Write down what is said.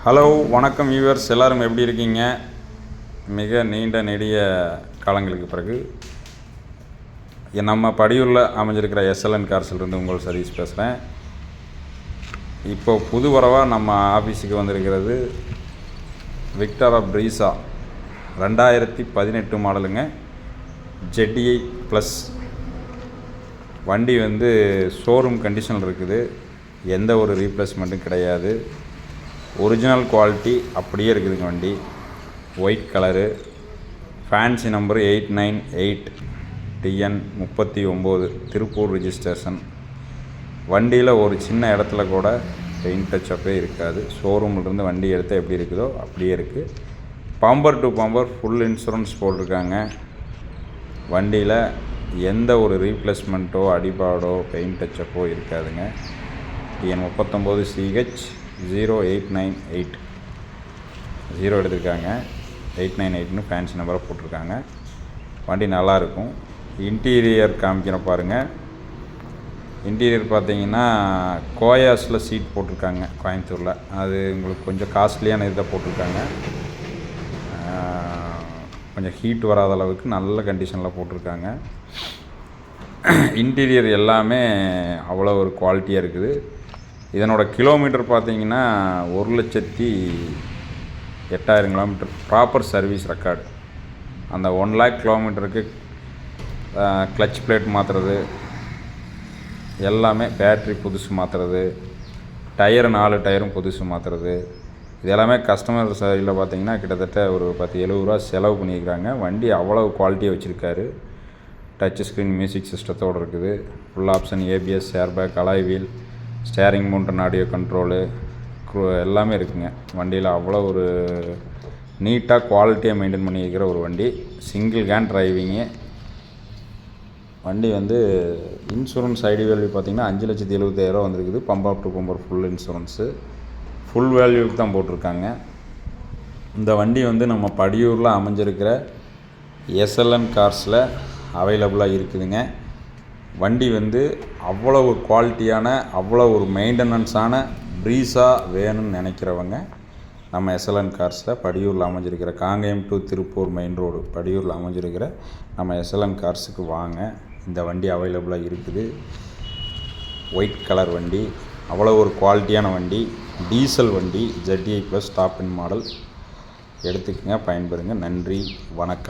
Hello வணக்கம் viewers, எல்லோரும் எப்படி இருக்கீங்க? மிக நீண்ட நெடிய காலங்களுக்கு பிறகு நம்ம படியூரில் அமைஞ்சிருக்கிற எஸ்எல்என் கார்ஸ்லேருந்து உங்கள் சர்வீஸ் பேசுகிறேன். இப்போ புது வரவாக நம்ம ஆஃபீஸுக்கு வந்திருக்கிறது விக்டரா ப்ரீஸா 2018 மாடலுங்க. ZDI ப்ளஸ் வண்டி ஷோரூம் கண்டிஷனில் இருக்குது. எந்த ஒரு ரீப்ளேஸ்மெண்ட்டும் கிடையாது. ஒரிஜினல் குவாலிட்டி அப்படியே இருக்குதுங்க. வண்டி white colour, fancy number 898 TN 39 Tiruppur registration. வண்டியில் ஒரு சின்ன இடத்துல கூட பெயிண்ட் டச்சப்பே இருக்காது. ஷோரூம்லேருந்து வண்டி எடுத்தால் எப்படி இருக்குதோ அப்படியே இருக்குது. Bumper to bumper full insurance போட்டிருக்காங்க. வண்டியில் எந்த ஒரு ரீப்ளேஸ்மெண்ட்டோ அடிபாடோ பெயிண்ட் டச்சப்போ இருக்காதுங்க. TN 39 CH 0898 0 எடுத்திருக்காங்க. 898ன்னு ஃபேன்சி நம்பரை போட்டிருக்காங்க. வண்டி நல்லாயிருக்கும். இன்டீரியர் காமிக்கிற பாருங்கள். இன்டீரியர் பார்த்தீங்கன்னா கோயாஸில் சீட் போட்டிருக்காங்க கோயம்புத்தூரில். அது உங்களுக்கு கொஞ்சம் காஸ்ட்லியான இதை போட்டிருக்காங்க. கொஞ்சம் ஹீட் வராத அளவுக்கு நல்ல கண்டிஷனில் போட்டிருக்காங்க. இன்டீரியர் எல்லாமே அவ்வளோ ஒரு குவாலிட்டியாக இருக்குது. இதனோட கிலோமீட்டர் பார்த்தீங்கன்னா 1,08,000 கிலோமீட்டர் ப்ராப்பர் சர்வீஸ் ரெக்கார்டு. அந்த 1 lakh கிலோமீட்டருக்கு கிளச் பிளேட் மாற்றுறது எல்லாமே, பேட்ரி புதுசு மாற்றுறது, டயரு 4 டயரும் புதுசு மாற்றுறது, இது எல்லாமே கஸ்டமர் சைடில் பார்த்தீங்கன்னா கிட்டத்தட்ட ஒரு 10-70 ரூபா செலவு பண்ணியிருக்கிறாங்க. வண்டி அவ்வளோ குவாலிட்டியாக வச்சுருக்காரு. டச் ஸ்க்ரீன் மியூசிக் சிஸ்டத்தோடு இருக்குது. Full option ABS, airbag, alloy wheel, steering mounted audio control எல்லாமே இருக்குங்க. வண்டியில் அவ்வளோ ஒரு நீட்டாக குவாலிட்டியாக மெயின்டைன் பண்ணியிருக்கிற ஒரு வண்டி. சிங்கிள் கேன் டிரைவிங்கு. வண்டி இன்சூரன்ஸ் ஐடி வேல்யூ பார்த்திங்கன்னா 5,70,000 வந்திருக்குது. Bumper to bumper full insurance full வேல்யூக்கு தான் போட்டிருக்காங்க. இந்த வண்டி நம்ம படியூரில் அமைஞ்சிருக்கிற எஸ்எல்என் கார்ஸில் அவைலபிளாக இருக்குதுங்க. வண்டி அவ்வளோ ஒரு குவாலிட்டியான, அவ்வளோ ஒரு மெயின்டெனன்ஸான ப்ரீஸா வேணும்னு நினைக்கிறவங்க நம்ம எஸ்எல்என் கார்ஸில் படியூரில் அமைஞ்சிருக்கிற Kangeyam to Tiruppur main road படியூரில் அமைஞ்சிருக்கிற நம்ம எஸ்எல்என் கார்ஸுக்கு வாங்க. இந்த வண்டி அவைலபிளாக இருக்குது. ஒயிட் கலர் வண்டி, அவ்வளோ ஒரு குவாலிட்டியான வண்டி, டீசல் வண்டி, ZDI ப்ளஸ் டாப் இன் மாடல். எடுத்துக்கங்க, பயன்பெறுங்க. நன்றி, வணக்கம்.